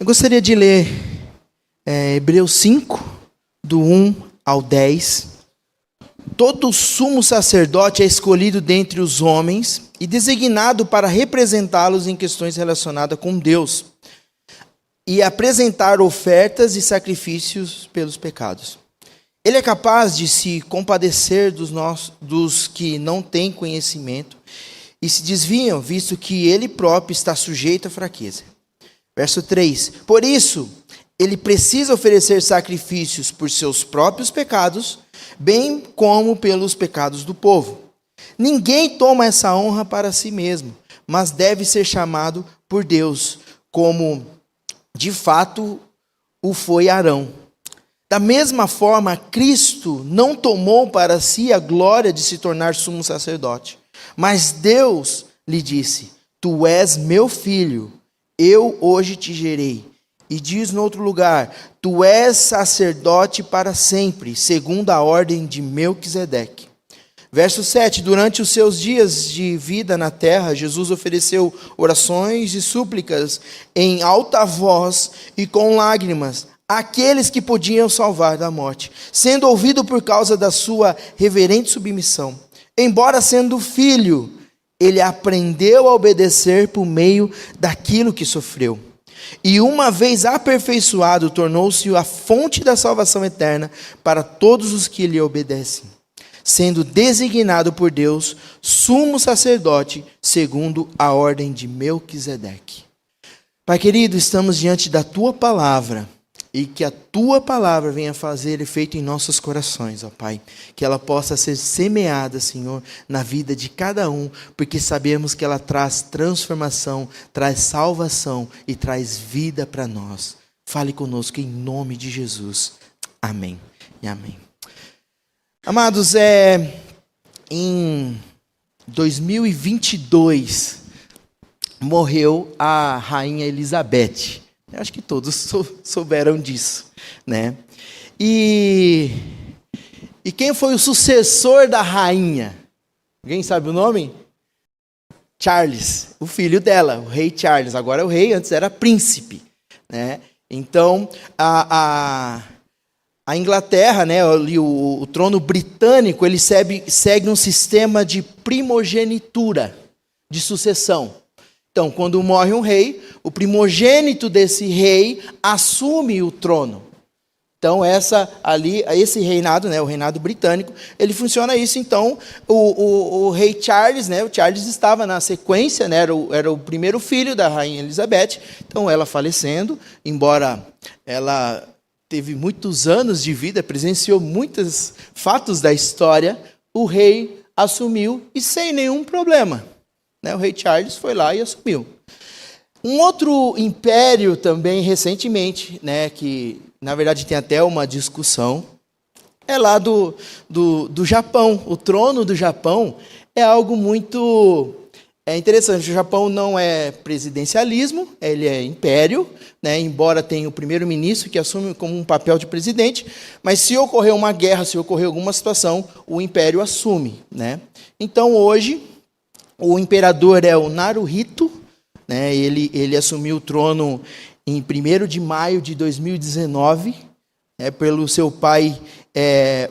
Eu gostaria de ler Hebreus 5, do 1 ao 10. Todo sumo sacerdote é escolhido dentre os homens e designado para representá-los em questões relacionadas com Deus e apresentar ofertas e sacrifícios pelos pecados. Ele é capaz de se compadecer dos que não têm conhecimento e se desviam, visto que ele próprio está sujeito à fraqueza. Verso 3. Por isso, ele precisa oferecer sacrifícios por seus próprios pecados, bem como pelos pecados do povo. Ninguém toma essa honra para si mesmo, mas deve ser chamado por Deus, como de fato o foi Arão. Da mesma forma, Cristo não tomou para si a glória de se tornar sumo sacerdote, mas Deus lhe disse: Tu és meu filho, eu hoje te gerei. E diz no outro lugar: Tu és sacerdote para sempre, segundo a ordem de Melquisedeque. Verso 7. Durante os seus dias de vida na terra, Jesus ofereceu orações e súplicas em alta voz e com lágrimas àqueles que podiam salvar da morte, sendo ouvido por causa da sua reverente submissão. Embora sendo filho, ele aprendeu a obedecer por meio daquilo que sofreu. E uma vez aperfeiçoado, tornou-se a fonte da salvação eterna para todos os que lhe obedecem, sendo designado por Deus sumo sacerdote, segundo a ordem de Melquisedeque. Pai querido, estamos diante da Tua palavra, e que a Tua palavra venha fazer efeito em nossos corações, ó Pai. Que ela possa ser semeada, Senhor, na vida de cada um, porque sabemos que ela traz transformação, traz salvação e traz vida para nós. Fale conosco em nome de Jesus. Amém e amém. Amados, em 2022, morreu a Rainha Elizabeth. Eu acho que todos souberam disso, né? E quem foi o sucessor da rainha? Alguém sabe o nome? Charles, o filho dela, o rei Charles. Agora é o rei, antes era príncipe, né? Então, a Inglaterra, né, o trono britânico, ele segue um sistema de primogenitura, de sucessão. Então, quando morre um rei, o primogênito desse rei assume o trono. Então, esse reinado, né, o reinado britânico, ele funciona isso. Então, o rei Charles, né, o Charles estava na sequência, né, era o primeiro filho da rainha Elizabeth. Então, ela falecendo, embora ela teve muitos anos de vida, presenciou muitos fatos da história, o rei assumiu e sem nenhum problema. O rei Charles foi lá e assumiu. Um outro império também, recentemente, né, que na verdade tem até uma discussão, é lá do Japão. O trono do Japão é algo muito interessante. O Japão não é presidencialismo, ele é império, né, embora tenha o primeiro-ministro que assume como um papel de presidente, mas se ocorrer uma guerra, se ocorrer alguma situação, o império assume, né? Então, hoje, o imperador é o Naruhito, né? Ele assumiu o trono em 1º de maio de 2019, pelo seu pai,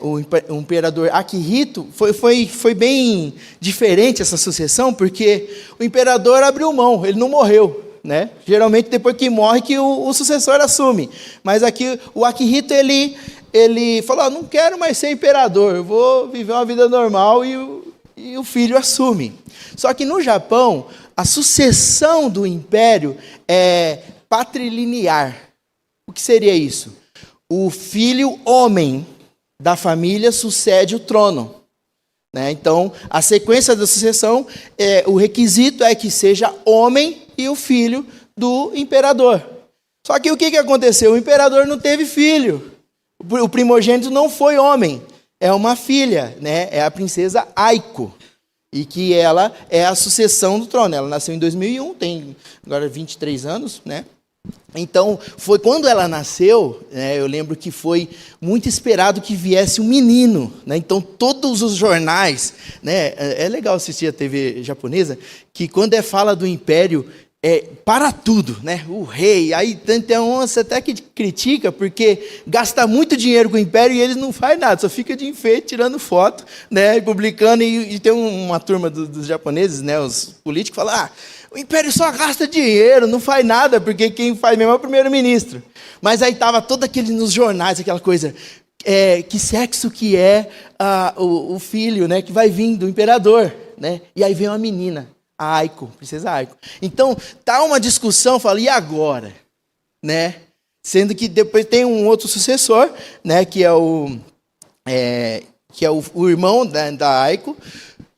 o imperador Akihito. Foi bem diferente essa sucessão, porque o imperador abriu mão, ele não morreu, né? Geralmente depois que morre que o sucessor assume. Mas aqui o Akihito, ele falou: não quero mais ser imperador, eu vou viver uma vida normal, e o filho assume. Só que no Japão, a sucessão do império é patrilinear. O que seria isso? O filho homem da família sucede o trono, né? Então, a sequência da sucessão, o requisito é que seja homem e o filho do imperador. Só que o que aconteceu? O imperador não teve filho. O primogênito não foi homem. É uma filha, né? É a princesa Aiko. E que ela é a sucessão do trono. Ela nasceu em 2001, tem agora 23 anos, né? Então, foi quando ela nasceu, né, eu lembro que foi muito esperado que viesse um menino, né? Então, todos os jornais, né, é legal assistir a TV japonesa, que quando fala do império, para tudo, né? O rei, aí tem uns até que critica, porque gasta muito dinheiro com o império e eles não fazem nada, só fica de enfeite, tirando foto, né? Publicando, e tem uma turma dos japoneses, né? Os políticos falam, o império só gasta dinheiro, não faz nada, porque quem faz mesmo é o primeiro-ministro. Mas aí estava todo aquele nos jornais, aquela coisa, que sexo que é o filho, né? Que vai vir do imperador, né? E aí vem uma menina, a Aiko, princesa Aiko. Então, tá uma discussão, fala, e agora? Né? Sendo que depois tem um outro sucessor, né? Que é o irmão da Aiko,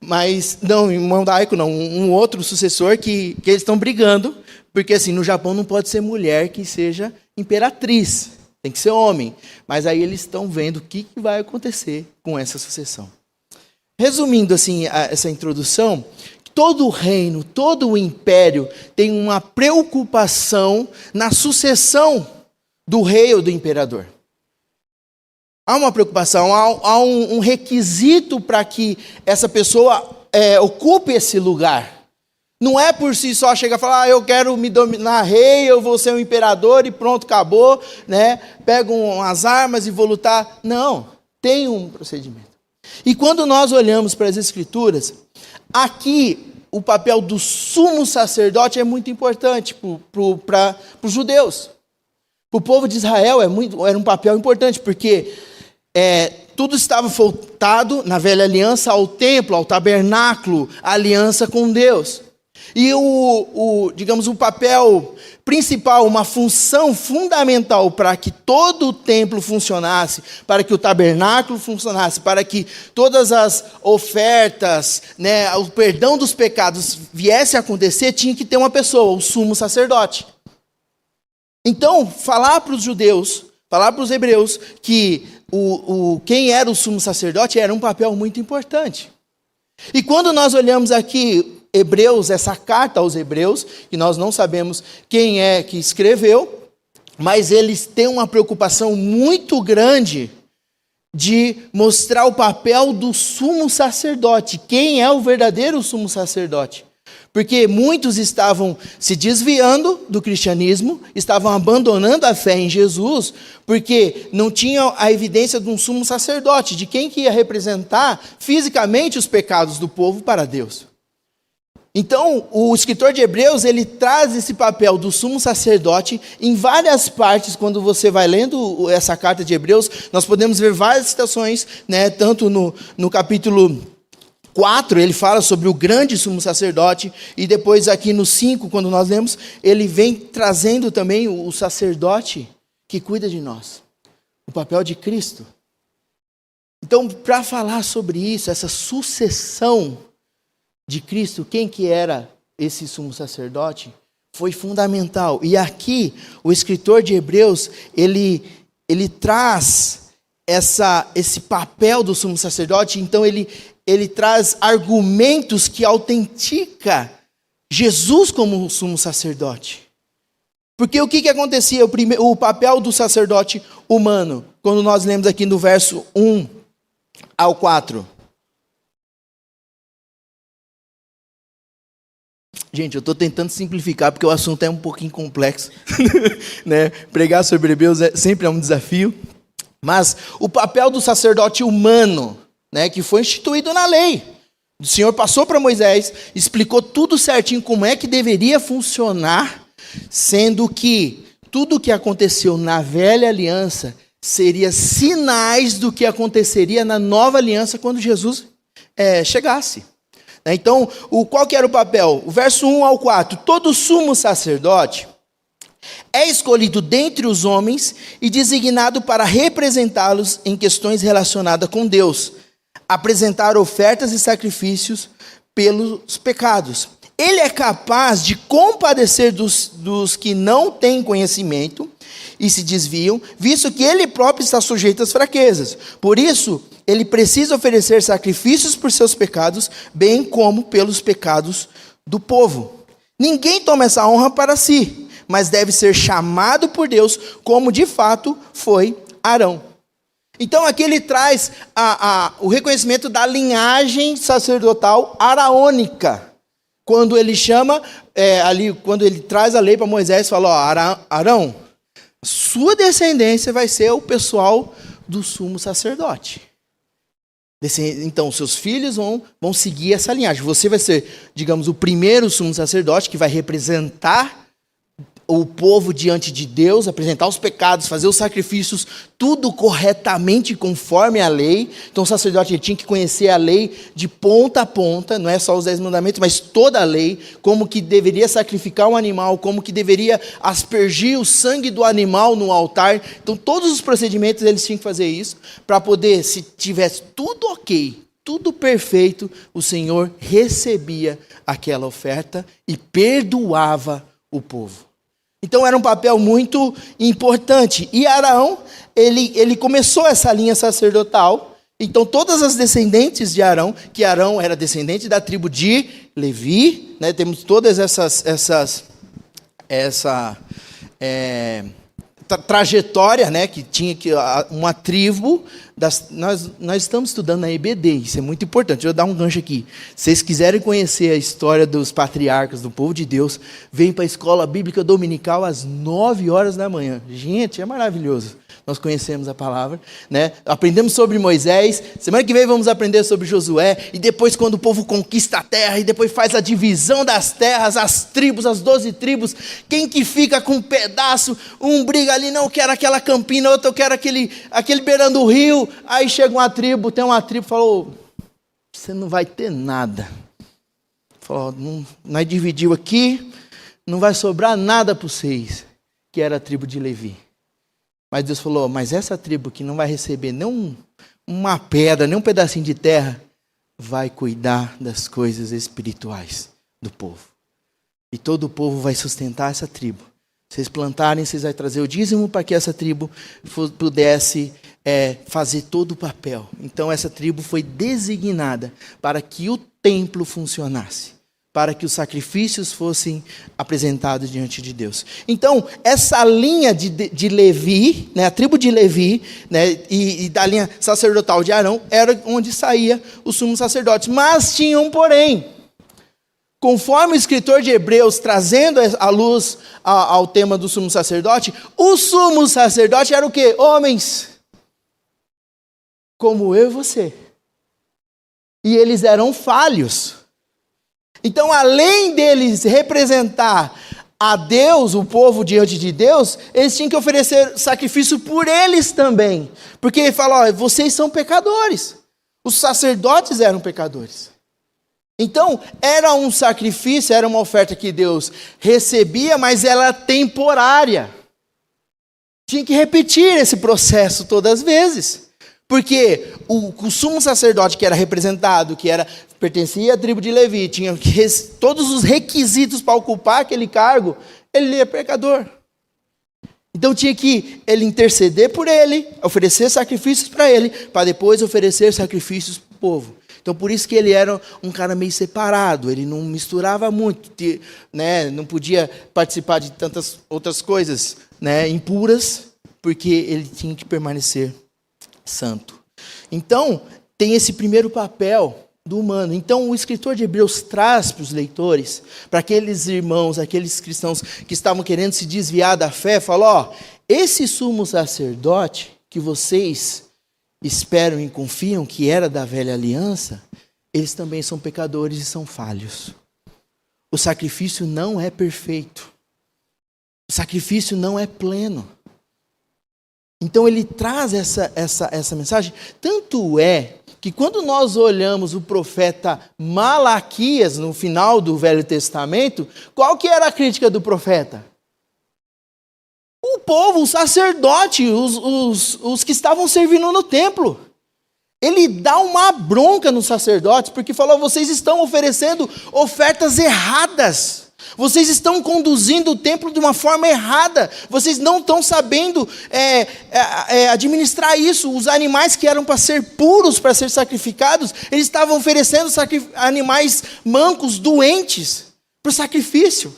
mas, não, irmão da Aiko não, um outro sucessor que eles estão brigando, porque assim, no Japão não pode ser mulher que seja imperatriz, tem que ser homem. Mas aí eles estão vendo o que vai acontecer com essa sucessão. Resumindo assim essa introdução, todo o reino, todo o império tem uma preocupação na sucessão do rei ou do imperador. Há uma preocupação, há um requisito para que essa pessoa ocupe esse lugar. Não é por si só chegar e falar, eu quero me dominar rei, eu vou ser um imperador e pronto, acabou, né? Pego umas armas e vou lutar. Não, tem um procedimento. E quando nós olhamos para as Escrituras, aqui o papel do sumo sacerdote é muito importante para os judeus. Para o povo de Israel era um papel importante, porque tudo estava voltado na velha aliança ao templo, ao tabernáculo, à aliança com Deus. E digamos, o papel principal, uma função fundamental para que todo o templo funcionasse, para que o tabernáculo funcionasse, para que todas as ofertas, né, o perdão dos pecados viesse a acontecer, tinha que ter uma pessoa, o sumo sacerdote. Então, falar para os judeus, falar para os hebreus que quem era o sumo sacerdote era um papel muito importante. E quando nós olhamos aqui Hebreus, essa carta aos Hebreus, que nós não sabemos quem é que escreveu, mas eles têm uma preocupação muito grande de mostrar o papel do sumo sacerdote. Quem é o verdadeiro sumo sacerdote? Porque muitos estavam se desviando do cristianismo, estavam abandonando a fé em Jesus, porque não tinham a evidência de um sumo sacerdote, de quem que ia representar fisicamente os pecados do povo para Deus. Então, o escritor de Hebreus, ele traz esse papel do sumo sacerdote em várias partes. Quando você vai lendo essa carta de Hebreus, nós podemos ver várias citações, né? Tanto no capítulo 4, ele fala sobre o grande sumo sacerdote, e depois aqui no 5, quando nós lemos, ele vem trazendo também o sacerdote que cuida de nós, o papel de Cristo. Então, para falar sobre isso, essa sucessão de Cristo, quem que era esse sumo sacerdote, foi fundamental. E aqui, o escritor de Hebreus, ele traz esse papel do sumo sacerdote, então ele traz argumentos que autentica Jesus como sumo sacerdote. Porque o que acontecia? O papel do sacerdote humano, quando nós lemos aqui no verso 1 ao 4. Gente, eu estou tentando simplificar, porque o assunto é um pouquinho complexo. Né? Pregar sobre Hebreus sempre é um desafio. Mas o papel do sacerdote humano, né, que foi instituído na lei. O Senhor passou para Moisés, explicou tudo certinho como é que deveria funcionar, sendo que tudo o que aconteceu na velha aliança seria sinais do que aconteceria na nova aliança quando Jesus chegasse. Então, qual que era o papel? O verso 1 ao 4. Todo sumo sacerdote é escolhido dentre os homens e designado para representá-los em questões relacionadas com Deus, apresentar ofertas e sacrifícios pelos pecados. Ele é capaz de compadecer dos que não têm conhecimento e se desviam, visto que ele próprio está sujeito às fraquezas. Por isso, ele precisa oferecer sacrifícios por seus pecados, bem como pelos pecados do povo. Ninguém toma essa honra para si, mas deve ser chamado por Deus, como de fato foi Arão. Então aqui ele traz o reconhecimento da linhagem sacerdotal araônica. quando ele chama, ali, quando ele traz a lei para Moisés, fala, ó, Arão, sua descendência vai ser o pessoal do sumo sacerdote. Então, seus filhos vão seguir essa linhagem. Você vai ser, digamos, o primeiro sumo sacerdote que vai representar o povo diante de Deus, apresentar os pecados, fazer os sacrifícios, tudo corretamente conforme a lei. Então o sacerdote ele tinha que conhecer a lei de ponta a ponta, não é só os 10 mandamentos, mas toda a lei, como que deveria sacrificar um animal, como que deveria aspergir o sangue do animal no altar. Então todos os procedimentos eles tinham que fazer isso, para poder, se tivesse tudo ok, tudo perfeito, o Senhor recebia aquela oferta e perdoava o povo. Então era um papel muito importante. E Arão, ele começou essa linha sacerdotal. Então todas as descendentes de Arão, que Arão era descendente da tribo de Levi, né, temos todas essa trajetória, né, que tinha uma tribo. Nós estamos estudando na EBD, isso é muito importante. Deixa eu dar um gancho aqui. Se vocês quiserem conhecer a história dos patriarcas, do povo de Deus, vem para a escola bíblica dominical às 9 horas da manhã. Gente, é maravilhoso. Nós conhecemos a palavra, né? Aprendemos sobre Moisés. Semana que vem vamos aprender sobre Josué. E depois, quando o povo conquista a terra, e depois faz a divisão das terras, as tribos, as 12 tribos, quem que fica com um pedaço, um briga ali, não, eu quero aquela campina, outro eu quero aquele beirando o rio. Aí chega uma tribo, tem uma tribo, falou, você não vai ter nada. Falou, nós dividimos aqui, não vai sobrar nada para vocês, que era a tribo de Levi. Mas Deus falou, mas essa tribo que não vai receber nem uma pedra, nem um pedacinho de terra, vai cuidar das coisas espirituais do povo. E todo o povo vai sustentar essa tribo. Vocês plantarem, vocês vão trazer o dízimo para que essa tribo pudesse fazer todo o papel. Então essa tribo foi designada para que o templo funcionasse, para que os sacrifícios fossem apresentados diante de Deus. Então, essa linha de Levi, né, a tribo de Levi, né, e da linha sacerdotal de Arão, era onde saía o sumo sacerdote. Mas tinha um porém. Conforme o escritor de Hebreus, trazendo a luz ao tema do sumo sacerdote, o sumo sacerdote era o quê? Homens, como eu e você. E eles eram falhos. Então, além deles representar a Deus, o povo diante de Deus, eles tinham que oferecer sacrifício por eles também. Porque ele fala, vocês são pecadores. Os sacerdotes eram pecadores. Então, era um sacrifício, era uma oferta que Deus recebia, mas ela era temporária. Tinha que repetir esse processo todas as vezes. Porque o sumo sacerdote que era representado, pertencia à tribo de Levi, tinha todos os requisitos para ocupar aquele cargo, ele é pecador. Então tinha que ele interceder por ele, oferecer sacrifícios para ele, para depois oferecer sacrifícios para o povo. Então por isso que ele era um cara meio separado, ele não misturava muito, né? Não podia participar de tantas outras coisas, né, impuras, porque ele tinha que permanecer santo. Então, tem esse primeiro papel do humano. Então, o escritor de Hebreus traz para os leitores, para aqueles irmãos, aqueles cristãos que estavam querendo se desviar da fé, fala, esse sumo sacerdote que vocês esperam e confiam que era da velha aliança, eles também são pecadores e são falhos. O sacrifício não é perfeito. O sacrifício não é pleno. Então ele traz essa mensagem. Tanto é que quando nós olhamos o profeta Malaquias no final do Velho Testamento, qual que era a crítica do profeta? O povo, o sacerdote, os que estavam servindo no templo. Ele dá uma bronca nos sacerdotes, porque falou, vocês estão oferecendo ofertas erradas. Vocês estão conduzindo o templo de uma forma errada. Vocês não estão sabendo administrar isso. Os animais que eram para ser puros, para ser sacrificados, eles estavam oferecendo animais mancos, doentes, para o sacrifício.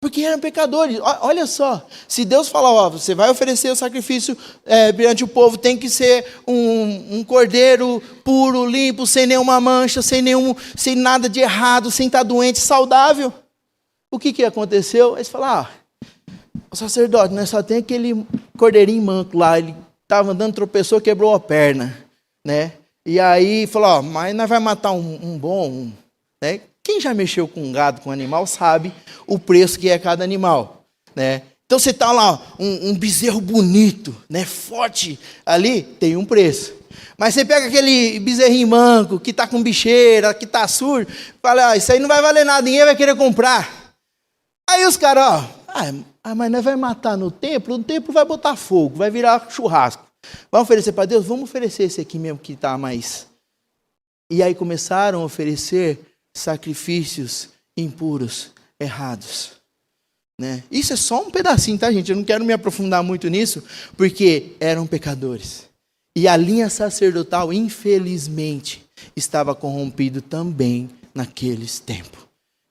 Porque eram pecadores. Olha só, se Deus falar, ó, você vai oferecer o sacrifício perante o povo, tem que ser um cordeiro puro, limpo, sem nenhuma mancha, sem nada de errado, sem estar doente, saudável. O que aconteceu? Eles falaram, o sacerdote, nós só tem aquele cordeirinho manco lá, ele estava andando, tropeçou, quebrou a perna, né? E aí falou, ó, mas nós vamos matar um bom, né? Quem já mexeu com gado, com animal, sabe o preço que é cada animal, né? Então você está lá, um bezerro bonito, né, forte, ali tem um preço. Mas você pega aquele bezerrinho manco, que está com bicheira, que está surdo, fala, isso aí não vai valer nada, ninguém vai querer comprar. Aí os caras, mas nós vamos matar no templo vai botar fogo, vai virar churrasco. Vamos oferecer para Deus? Vamos oferecer esse aqui mesmo que está mais... E aí começaram a oferecer sacrifícios impuros, errados, né? Isso é só um pedacinho, tá, gente? Eu não quero me aprofundar muito nisso, porque eram pecadores. E a linha sacerdotal, infelizmente, estava corrompido também naqueles tempos.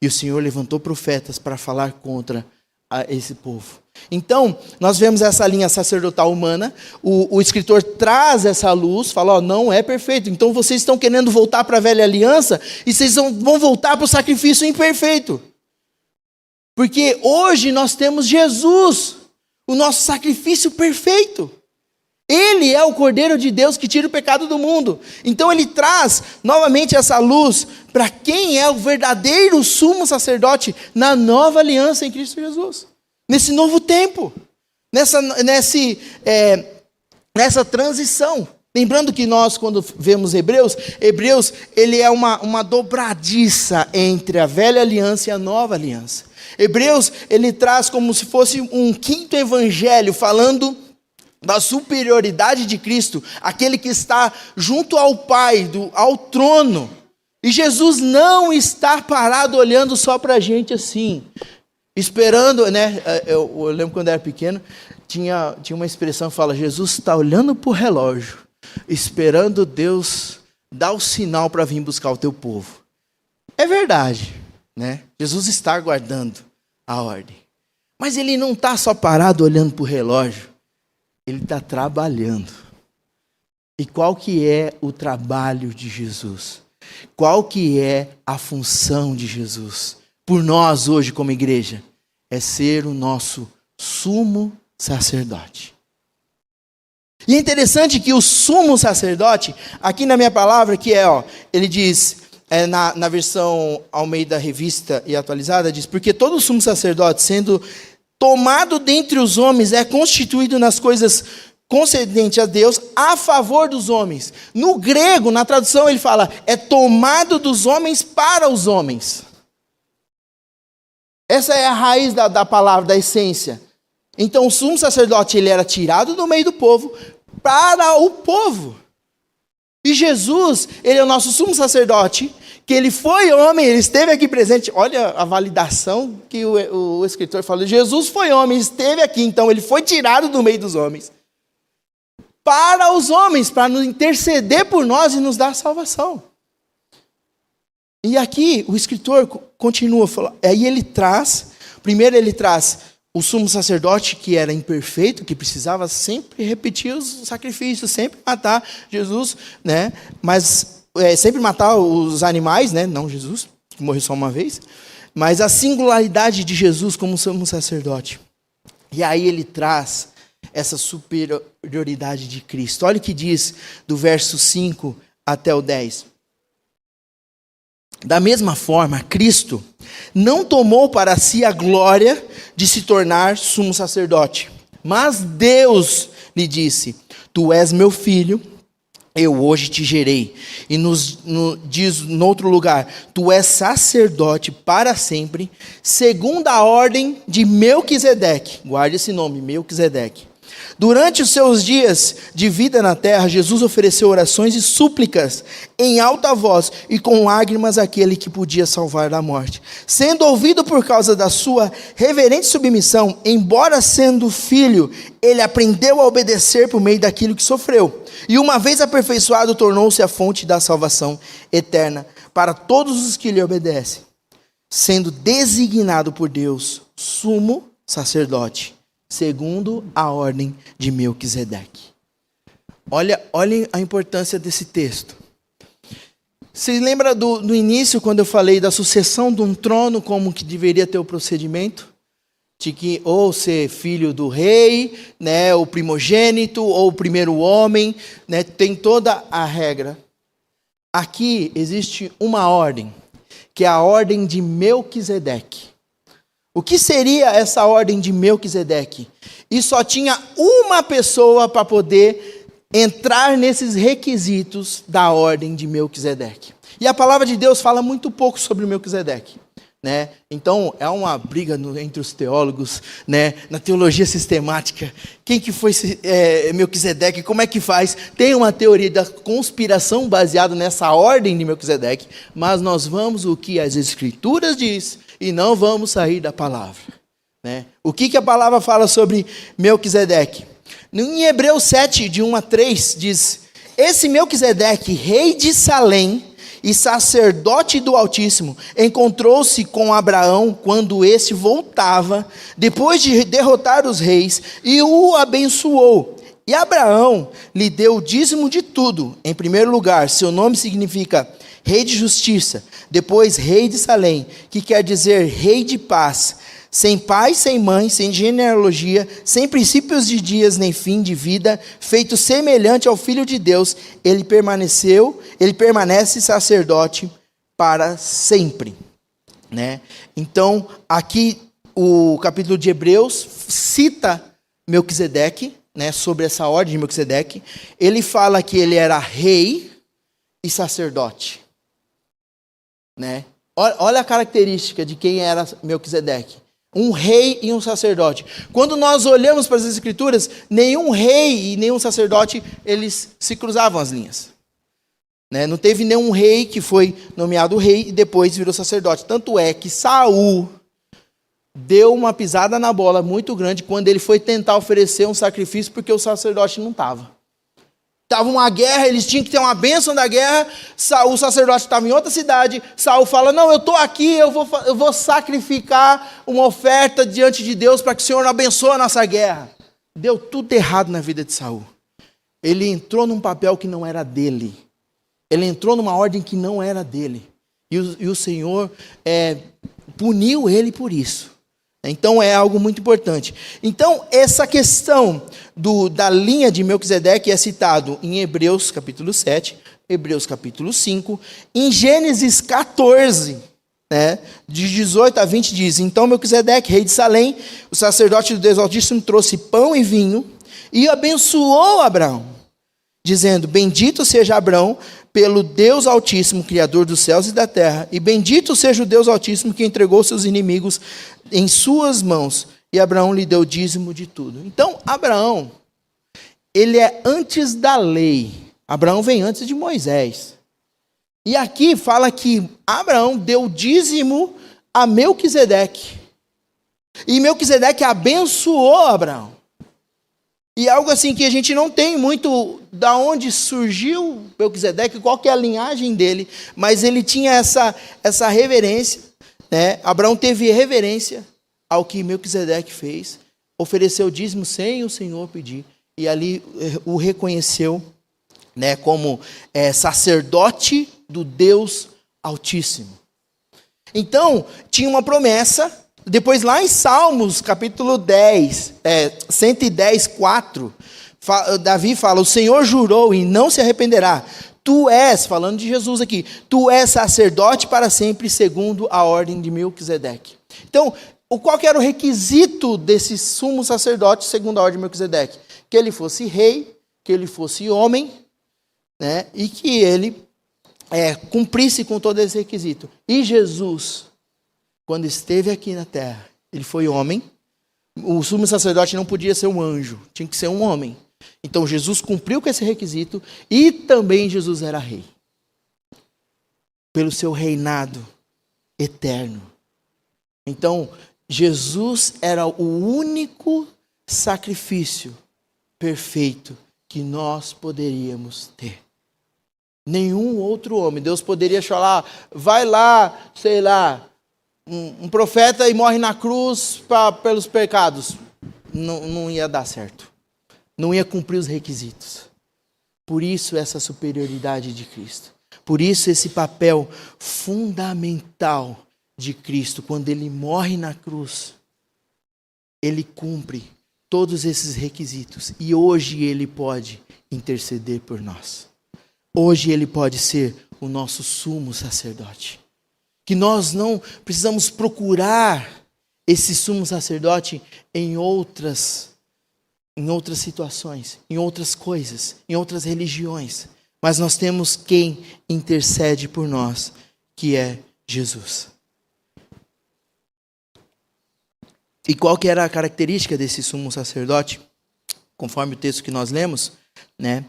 E o Senhor levantou profetas para falar contra esse povo. Então, nós vemos essa linha sacerdotal humana, o escritor traz essa luz, fala, ó, não é perfeito, então vocês estão querendo voltar para a velha aliança, e vocês vão voltar para o sacrifício imperfeito. Porque hoje nós temos Jesus, o nosso sacrifício perfeito. Ele é o Cordeiro de Deus que tira o pecado do mundo. Então ele traz novamente essa luz para quem é o verdadeiro sumo sacerdote na nova aliança em Cristo Jesus. Nesse novo tempo, nessa transição. Lembrando que nós, quando vemos Hebreus, ele é uma dobradiça entre a velha aliança e a nova aliança. Hebreus, ele traz como se fosse um quinto evangelho, falando da superioridade de Cristo, aquele que está junto ao Pai, ao trono. E Jesus não está parado olhando só para a gente assim, esperando, né? Eu lembro quando eu era pequeno, tinha uma expressão que fala, Jesus está olhando para o relógio, esperando Deus dar o sinal para vir buscar o teu povo. É verdade, né? Jesus está aguardando a ordem. Mas ele não está só parado olhando para o relógio, ele está trabalhando. E qual que é o trabalho de Jesus? Qual que é a função de Jesus? Por nós hoje como igreja, é ser o nosso sumo sacerdote. E é interessante que o sumo sacerdote, aqui na minha palavra, que ele diz, na versão Almeida Revista e Atualizada, diz, porque todo sumo sacerdote, sendo tomado dentre os homens, é constituído nas coisas concedentes a Deus, a favor dos homens. No grego, na tradução, ele fala, é tomado dos homens para os homens. Essa é a raiz da palavra, da essência. Então o sumo sacerdote, ele era tirado do meio do povo para o povo. E Jesus, ele é o nosso sumo sacerdote, que ele foi homem, ele esteve aqui presente. Olha a validação que o escritor falou. Jesus foi homem, esteve aqui, então ele foi tirado do meio dos homens. Para os homens, para nos interceder por nós e nos dar salvação. E aqui o escritor continua falando, aí ele traz, primeiro ele traz o sumo sacerdote que era imperfeito, que precisava sempre repetir os sacrifícios, sempre matar Jesus, né? Mas sempre matar os animais, né? Não Jesus, que morreu só uma vez, mas a singularidade de Jesus como sumo sacerdote. E aí ele traz essa superioridade de Cristo. Olha o que diz do verso 5 até o 10. Da mesma forma, Cristo não tomou para si a glória de se tornar sumo sacerdote, mas Deus lhe disse, tu és meu filho, eu hoje te gerei. E diz no outro lugar, tu és sacerdote para sempre, segundo a ordem de Melquisedeque. Guarde esse nome, Melquisedeque. Durante os seus dias de vida na terra, Jesus ofereceu orações e súplicas em alta voz e com lágrimas àquele que podia salvar da morte. Sendo ouvido por causa da sua reverente submissão, embora sendo filho, ele aprendeu a obedecer por meio daquilo que sofreu. E uma vez aperfeiçoado, tornou-se a fonte da salvação eterna para todos os que lhe obedecem, sendo designado por Deus sumo sacerdote, segundo a ordem de Melquisedeque. Olhem a importância desse texto. Vocês lembram do início, quando eu falei da sucessão de um trono, como que deveria ter o procedimento? De que ou ser filho do rei, né, o primogênito, ou o primeiro homem, né, tem toda a regra. Aqui existe uma ordem, que é a ordem de Melquisedeque. O que seria essa ordem de Melquisedeque? E só tinha uma pessoa para poder entrar nesses requisitos da ordem de Melquisedeque. E a palavra de Deus fala muito pouco sobre Melquisedeque, né? Então, é uma briga entre os teólogos, né? Na teologia sistemática. Quem que foi Melquisedeque? Como é que faz? Tem uma teoria da conspiração baseada nessa ordem de Melquisedeque, mas nós vamos o que as Escrituras diz e não vamos sair da palavra, né? O que a palavra fala sobre Melquisedeque? Em Hebreus 7, de 1 a 3, diz: esse Melquisedeque, rei de Salém e sacerdote do Altíssimo, encontrou-se com Abraão quando este voltava, depois de derrotar os reis, e o abençoou. E Abraão lhe deu o dízimo de tudo. Em primeiro lugar, seu nome significa rei de justiça, depois rei de Salém, que quer dizer rei de paz. Sem pai, sem mãe, sem genealogia, sem princípios de dias nem fim de vida, feito semelhante ao Filho de Deus, ele permanece sacerdote para sempre, né? Então, aqui o capítulo de Hebreus cita Melquisedeque, né, sobre essa ordem de Melquisedeque. Ele fala que ele era rei e sacerdote, né? Olha a característica de quem era Melquisedeque. Um rei e um sacerdote. Quando nós olhamos para as Escrituras, nenhum rei e nenhum sacerdote, eles se cruzavam as linhas, né? Não teve nenhum rei que foi nomeado rei e depois virou sacerdote. Tanto é que Saul deu uma pisada na bola muito grande quando ele foi tentar oferecer um sacrifício porque o sacerdote não estava. Estava uma guerra, eles tinham que ter uma bênção da guerra. O sacerdote estava em outra cidade. Saul fala: não, eu estou aqui, eu vou sacrificar uma oferta diante de Deus para que o Senhor abençoe a nossa guerra. Deu tudo errado na vida de Saul. Ele entrou num papel que não era dele. Ele entrou numa ordem que não era dele. E o Senhor puniu ele por isso. Então é algo muito importante. Então essa questão da linha de Melquisedeque é citado em Hebreus capítulo 7, Hebreus capítulo 5, em Gênesis 14, né, de 18 a 20 diz: então Melquisedeque, rei de Salém, o sacerdote do Deus Altíssimo, trouxe pão e vinho e abençoou Abraão, dizendo: bendito seja Abraão pelo Deus Altíssimo, Criador dos céus e da terra, e bendito seja o Deus Altíssimo que entregou seus inimigos em suas mãos. E Abraão lhe deu o dízimo de tudo. Então, Abraão, ele é antes da lei. Abraão vem antes de Moisés. E aqui fala que Abraão deu o dízimo a Melquisedeque. E Melquisedeque abençoou Abraão. E algo assim que a gente não tem muito da onde surgiu Melquisedeque, qual que é a linhagem dele, mas ele tinha essa reverência, né? Abraão teve reverência ao que Melquisedeque fez, ofereceu dízimo sem o Senhor pedir, e ali o reconheceu, né, como sacerdote do Deus Altíssimo. Então, tinha uma promessa. Depois, lá em Salmos, capítulo 110, 4, Davi fala: o Senhor jurou e não se arrependerá. Tu és, falando de Jesus aqui, tu és sacerdote para sempre, segundo a ordem de Melquisedeque. Então, qual que era o requisito desse sumo sacerdote, segundo a ordem de Melquisedeque? Que ele fosse rei, que ele fosse homem, né, e que ele cumprisse com todo esse requisito. E Jesus, quando esteve aqui na terra, ele foi homem. O sumo sacerdote não podia ser um anjo, tinha que ser um homem. Então Jesus cumpriu com esse requisito e também Jesus era rei. Pelo seu reinado eterno. Então Jesus era o único sacrifício perfeito que nós poderíamos ter. Nenhum outro homem. Deus poderia falar: vai lá, sei lá, um profeta e morre na cruz pelos pecados. Não ia dar certo. Não ia cumprir os requisitos. Por isso essa superioridade de Cristo. Por isso esse papel fundamental de Cristo. Quando ele morre na cruz, ele cumpre todos esses requisitos. E hoje ele pode interceder por nós. Hoje ele pode ser o nosso sumo sacerdote. Que nós não precisamos procurar esse sumo sacerdote em outras situações, em outras coisas, em outras religiões. Mas nós temos quem intercede por nós, que é Jesus. E qual que era a característica desse sumo sacerdote? Conforme o texto que nós lemos, né?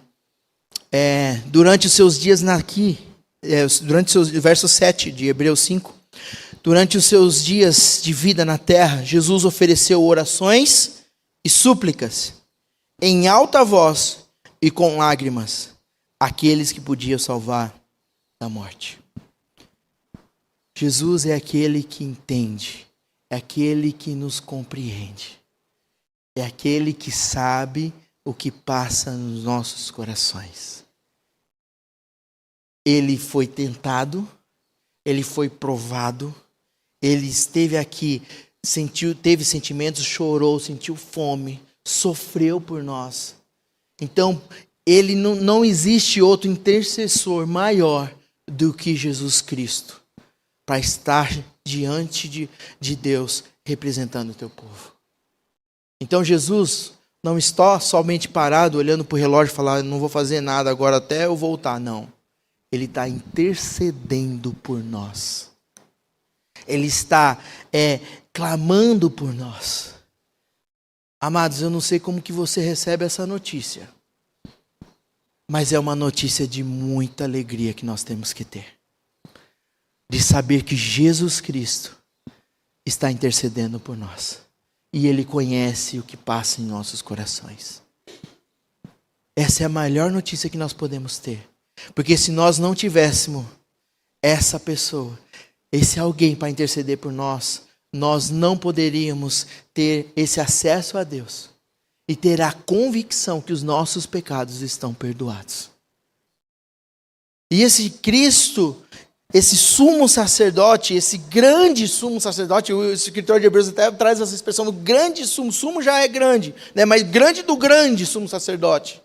Durante os seus dias verso 7 de Hebreus 5, durante os seus dias de vida na terra, Jesus ofereceu orações e súplicas, em alta voz e com lágrimas, àqueles que podiam salvar da morte. Jesus é aquele que entende, é aquele que nos compreende, é aquele que sabe o que passa nos nossos corações. Ele foi tentado, ele foi provado, ele esteve aqui, teve sentimentos, chorou, sentiu fome, sofreu por nós. Então, ele não existe outro intercessor maior do que Jesus Cristo, para estar diante de Deus, representando o teu povo. Então, Jesus não está somente parado, olhando para o relógio e falar, não vou fazer nada agora até eu voltar. Não. Ele está intercedendo por nós. Ele está clamando por nós. Amados, eu não sei como que você recebe essa notícia. Mas é uma notícia de muita alegria que nós temos que ter. De saber que Jesus Cristo está intercedendo por nós. E Ele conhece o que passa em nossos corações. Essa é a maior notícia que nós podemos ter. Porque se nós não tivéssemos essa pessoa, esse alguém para interceder por nós, nós não poderíamos ter esse acesso a Deus e ter a convicção que os nossos pecados estão perdoados. E esse Cristo, esse sumo sacerdote, esse grande sumo sacerdote, o escritor de Hebreus até traz essa expressão do grande sumo já é grande, né? Mas grande do grande sumo sacerdote.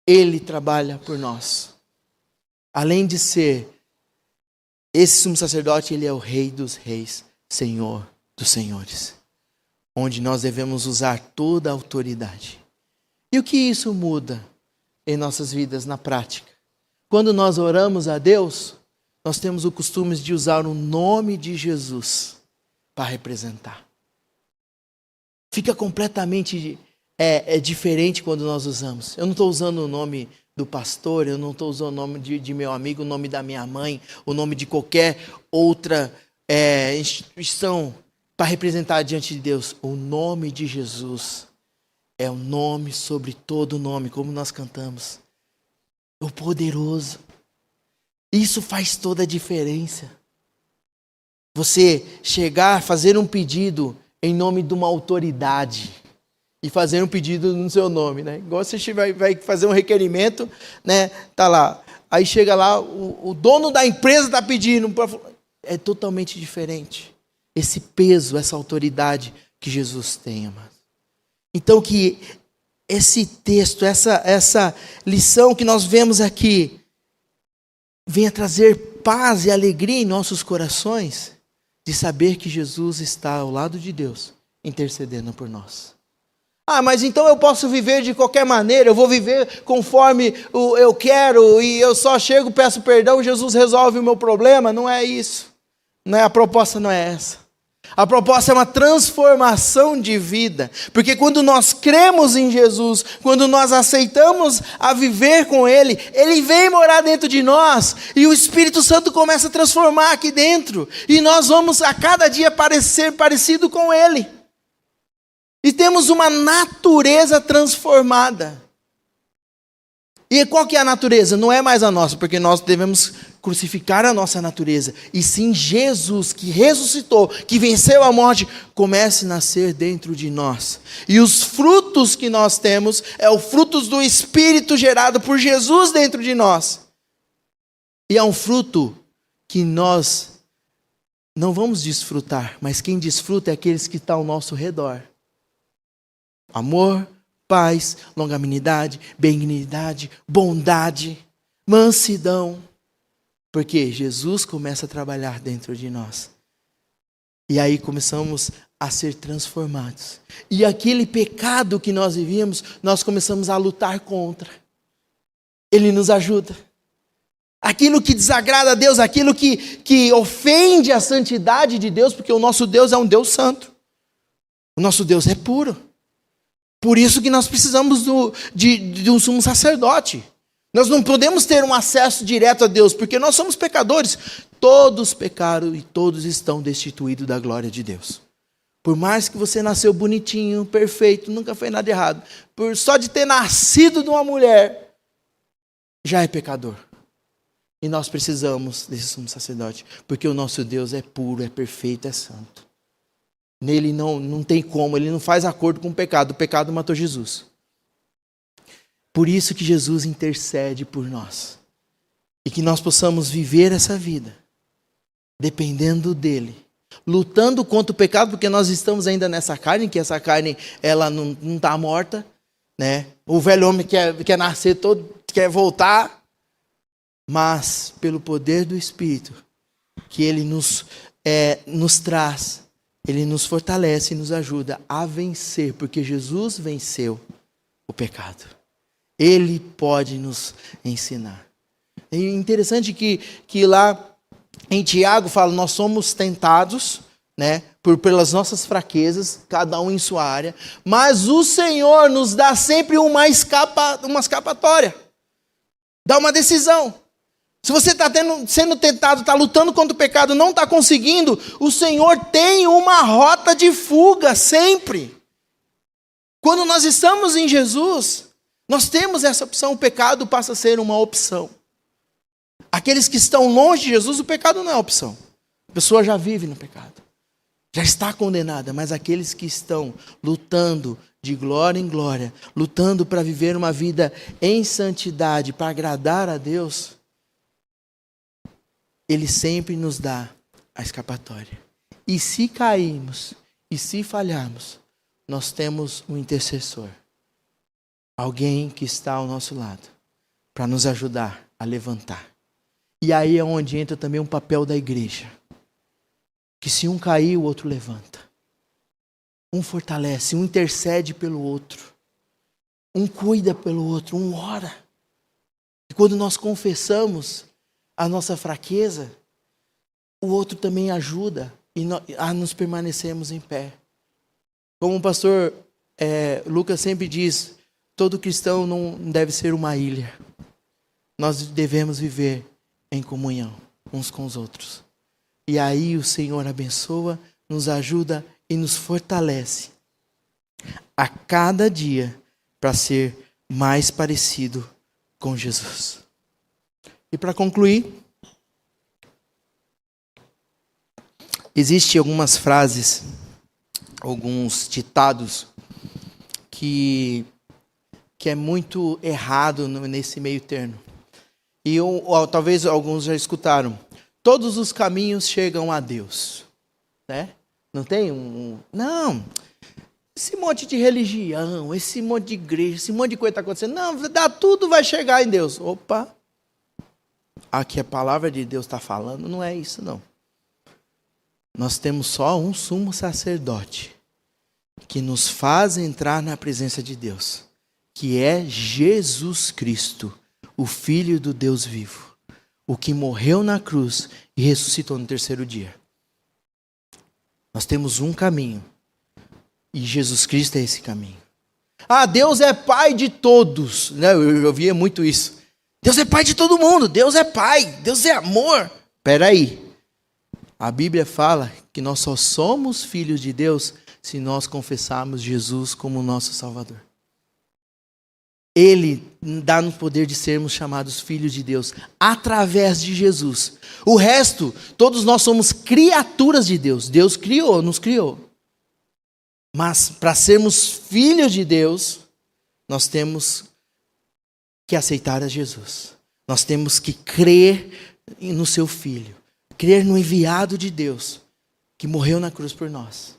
Ele trabalha por nós. Além de ser esse sumo sacerdote, ele é o Rei dos Reis, Senhor dos Senhores. Onde nós devemos usar toda a autoridade. E o que isso muda em nossas vidas na prática? Quando nós oramos a Deus, nós temos o costume de usar o nome de Jesus para representar. Fica completamente diferente quando nós usamos. Eu não estou usando o nome do pastor, eu não estou usando o nome de meu amigo, o nome da minha mãe, o nome de qualquer outra instituição para representar diante de Deus. O nome de Jesus é o nome sobre todo nome, como nós cantamos. O poderoso. Isso faz toda a diferença. Você chegar, fazer um pedido em nome de uma autoridade e fazer um pedido no seu nome, né? Igual você vai fazer um requerimento, né? Tá lá. Aí chega lá, o dono da empresa está pedindo. É totalmente diferente. Esse peso, essa autoridade que Jesus tem, amado. Então que esse texto, essa lição que nós vemos aqui, venha trazer paz e alegria em nossos corações, de saber que Jesus está ao lado de Deus, intercedendo por nós. Ah, mas então eu posso viver de qualquer maneira, eu vou viver conforme eu quero, e eu só chego, peço perdão, Jesus resolve o meu problema. Não é isso. A proposta não é essa. A proposta é uma transformação de vida. Porque quando nós cremos em Jesus, quando nós aceitamos a viver com Ele, Ele vem morar dentro de nós, e o Espírito Santo começa a transformar aqui dentro, e nós vamos a cada dia ser parecido com Ele. E temos uma natureza transformada. E qual que é a natureza? Não é mais a nossa, porque nós devemos crucificar a nossa natureza. E sim Jesus, que ressuscitou, que venceu a morte, comece a nascer dentro de nós. E os frutos que nós temos, é o frutos do Espírito gerado por Jesus dentro de nós. E é um fruto que nós não vamos desfrutar, mas quem desfruta é aqueles que estão ao nosso redor. Amor, paz, longanimidade, benignidade, bondade, mansidão. Porque Jesus começa a trabalhar dentro de nós. E aí começamos a ser transformados. E aquele pecado que nós vivíamos, nós começamos a lutar contra. Ele nos ajuda. Aquilo que desagrada a Deus, aquilo que ofende a santidade de Deus, porque o nosso Deus é um Deus santo. O nosso Deus é puro. Por isso que nós precisamos de um sumo sacerdote. Nós não podemos ter um acesso direto a Deus, porque nós somos pecadores. Todos pecaram e todos estão destituídos da glória de Deus. Por mais que você nasceu bonitinho, perfeito, nunca fez nada errado, só de ter nascido de uma mulher, já é pecador. E nós precisamos desse sumo sacerdote, porque o nosso Deus é puro, é perfeito, é santo. Nele não tem como, ele não faz acordo com o pecado matou Jesus. Por isso que Jesus intercede por nós. E que nós possamos viver essa vida, dependendo dele. Lutando contra o pecado, porque nós estamos ainda nessa carne, que essa carne ela não está morta. Né? O velho homem quer nascer todo, quer voltar. Mas pelo poder do Espírito, que ele nos traz, ele nos fortalece e nos ajuda a vencer, porque Jesus venceu o pecado. Ele pode nos ensinar. É interessante que lá em Tiago fala, nós somos tentados, né, pelas nossas fraquezas, cada um em sua área, mas o Senhor nos dá sempre uma escapatória. Dá uma decisão. Se você está sendo tentado, está lutando contra o pecado, não está conseguindo, o Senhor tem uma rota de fuga sempre. Quando nós estamos em Jesus, nós temos essa opção, o pecado passa a ser uma opção. Aqueles que estão longe de Jesus, o pecado não é opção. A pessoa já vive no pecado, já está condenada, mas aqueles que estão lutando de glória em glória, lutando para viver uma vida em santidade, para agradar a Deus, Ele sempre nos dá a escapatória. E se cairmos, e se falharmos, nós temos um intercessor. Alguém que está ao nosso lado, para nos ajudar a levantar. E aí é onde entra também um papel da igreja. Que se um cair, o outro levanta. Um fortalece, um intercede pelo outro. Um cuida pelo outro, um ora. E quando nós confessamos a nossa fraqueza, o outro também ajuda a nos permanecermos em pé. Como o pastor Lucas sempre diz, todo cristão não deve ser uma ilha. Nós devemos viver em comunhão uns com os outros. E aí o Senhor abençoa, nos ajuda e nos fortalece a cada dia para ser mais parecido com Jesus. E para concluir, existem algumas frases, alguns ditados que é muito errado nesse meio termo. E talvez alguns já escutaram. Todos os caminhos chegam a Deus. Né? Não tem Não. Esse monte de religião, esse monte de igreja, esse monte de coisa está acontecendo. Não, tudo vai chegar em Deus. Opa! Aqui a palavra de Deus está falando, não é isso não. Nós temos só um sumo sacerdote que nos faz entrar na presença de Deus, que é Jesus Cristo, o Filho do Deus vivo, o que morreu na cruz e ressuscitou no terceiro dia. Nós temos um caminho, e Jesus Cristo é esse caminho. Deus é pai de todos, né? Eu ouvia muito isso. Deus é pai de todo mundo, Deus é pai, Deus é amor. Espera aí, a Bíblia fala que nós só somos filhos de Deus se nós confessarmos Jesus como nosso Salvador. Ele dá-nos poder de sermos chamados filhos de Deus através de Jesus. O resto, todos nós somos criaturas de Deus. Deus criou, nos criou. Mas para sermos filhos de Deus, nós temos que aceitar a Jesus. Nós temos que crer no seu Filho. Crer no enviado de Deus, que morreu na cruz por nós.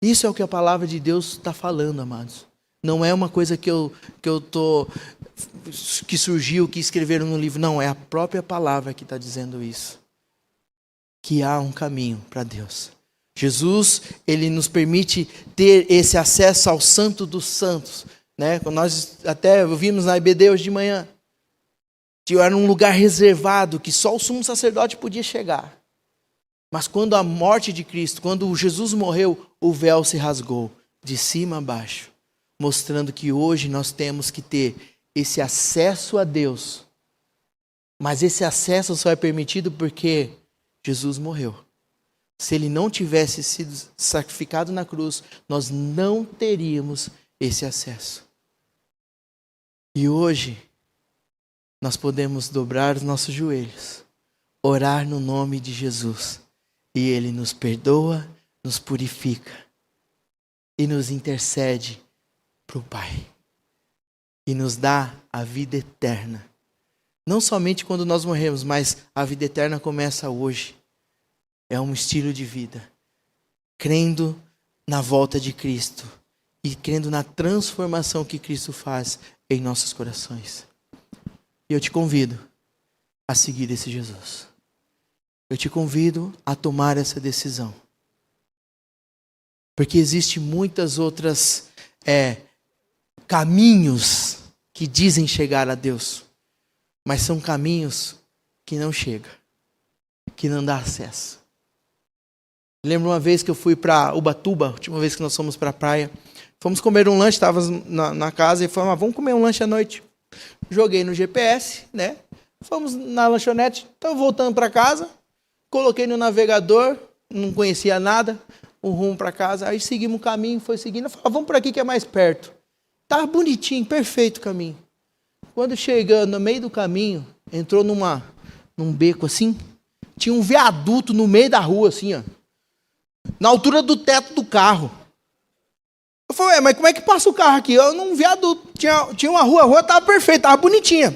Isso é o que a palavra de Deus está falando, amados. Não é uma coisa que surgiu, que escreveram no livro. Não, é a própria palavra que está dizendo isso. Que há um caminho para Deus. Jesus, ele nos permite ter esse acesso ao Santo dos Santos. Né? Quando nós até vimos na IBD hoje de manhã, que era um lugar reservado, que só o sumo sacerdote podia chegar. Mas quando a morte de Cristo, quando Jesus morreu, o véu se rasgou de cima a baixo, mostrando que hoje nós temos que ter esse acesso a Deus. Mas esse acesso só é permitido porque Jesus morreu. Se ele não tivesse sido sacrificado na cruz, nós não teríamos esse acesso. E hoje, nós podemos dobrar os nossos joelhos, orar no nome de Jesus. E ele nos perdoa, nos purifica e nos intercede para o Pai. E nos dá a vida eterna. Não somente quando nós morremos, mas a vida eterna começa hoje. É um estilo de vida. Crendo na volta de Cristo. E crendo na transformação que Cristo faz em nossos corações. E eu te convido a seguir esse Jesus. Eu te convido a tomar essa decisão. Porque existem muitas outras caminhos que dizem chegar a Deus. Mas são caminhos que não chegam. Que não dá acesso. Lembro uma vez que eu fui para Ubatuba, a última vez que nós fomos para a praia. Fomos comer um lanche, estava na casa e falamos, vamos comer um lanche à noite. Joguei no GPS, né? Fomos na lanchonete, estamos voltando para casa. Coloquei no navegador, não conhecia nada, o rumo para casa. Aí seguimos o caminho, foi seguindo. Falei, vamos por aqui que é mais perto. Estava bonitinho, perfeito o caminho. Quando chegando no meio do caminho, entrou num beco assim, tinha um viaduto no meio da rua, assim, ó. Na altura do teto do carro. Eu falei, mas como é que passa o carro aqui? Eu num viaduto. Tinha uma rua, a rua estava perfeita, estava bonitinha.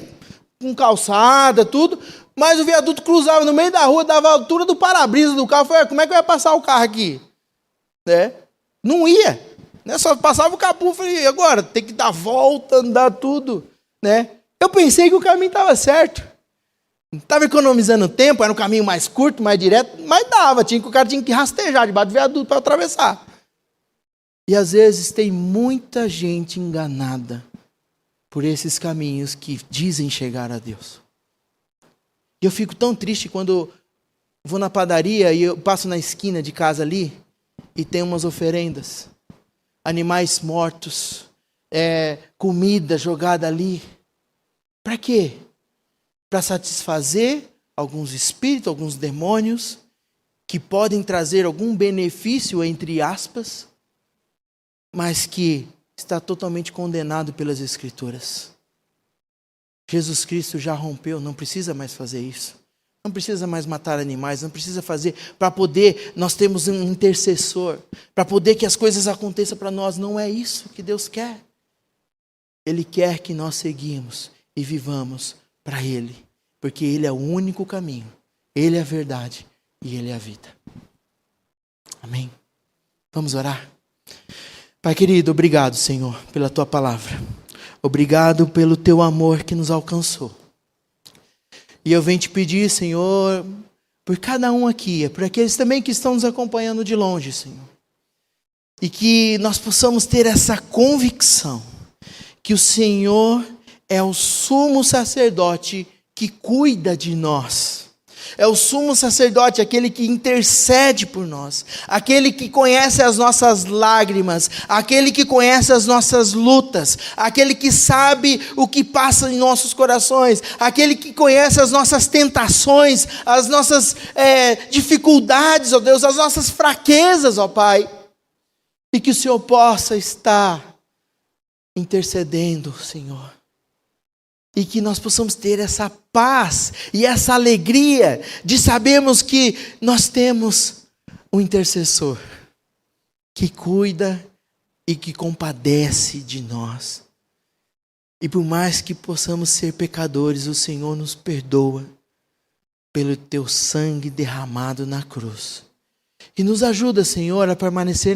Com calçada, tudo. Mas o viaduto cruzava no meio da rua, dava a altura do para-brisa do carro. Eu falei, como é que vai passar o carro aqui? Né? Não ia. Né? Só passava o capô. Eu falei, e agora? Tem que dar volta, andar tudo. Né? Eu pensei que o caminho estava certo. Estava economizando tempo, era um caminho mais curto, mais direto, mas dava. O cara tinha que rastejar debaixo do viaduto para atravessar. E às vezes tem muita gente enganada por esses caminhos que dizem chegar a Deus. E eu fico tão triste quando vou na padaria e eu passo na esquina de casa ali e tem umas oferendas. Animais mortos, comida jogada ali. Para quê? Para satisfazer alguns espíritos, alguns demônios que podem trazer algum benefício, entre aspas, mas que está totalmente condenado pelas Escrituras. Jesus Cristo já rompeu, não precisa mais fazer isso. Não precisa mais matar animais, não precisa fazer para poder, nós temos um intercessor, para poder que as coisas aconteçam para nós. Não é isso que Deus quer. Ele quer que nós seguimos e vivamos para Ele, porque Ele é o único caminho, Ele é a verdade e Ele é a vida. Amém? Vamos orar? Pai querido, obrigado, Senhor, pela Tua palavra. Obrigado pelo Teu amor que nos alcançou. E eu venho te pedir, Senhor, por cada um aqui, por aqueles também que estão nos acompanhando de longe, Senhor. E que nós possamos ter essa convicção que o Senhor é o sumo sacerdote que cuida de nós. É o sumo sacerdote, aquele que intercede por nós, aquele que conhece as nossas lágrimas, aquele que conhece as nossas lutas, aquele que sabe o que passa em nossos corações, aquele que conhece as nossas tentações, as nossas dificuldades, ó Deus, as nossas fraquezas, ó Pai. E que o Senhor possa estar intercedendo, Senhor. E que nós possamos ter essa paz e essa alegria de sabermos que nós temos um intercessor que cuida e que compadece de nós. E por mais que possamos ser pecadores, o Senhor nos perdoa pelo teu sangue derramado na cruz. E nos ajuda, Senhor, a permanecer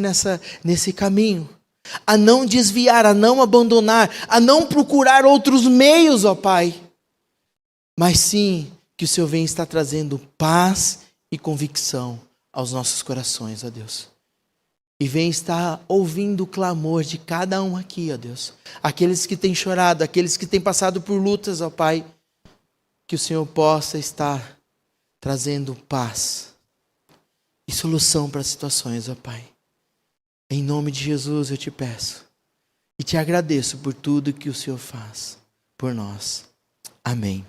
nesse caminho, a não desviar, a não abandonar, a não procurar outros meios, ó Pai. Mas sim, que o Senhor venha estar trazendo paz e convicção aos nossos corações, ó Deus. E venha estar ouvindo o clamor de cada um aqui, ó Deus. Aqueles que têm chorado, aqueles que têm passado por lutas, ó Pai. Que o Senhor possa estar trazendo paz e solução para as situações, ó Pai. Em nome de Jesus eu te peço e te agradeço por tudo que o Senhor faz por nós. Amém.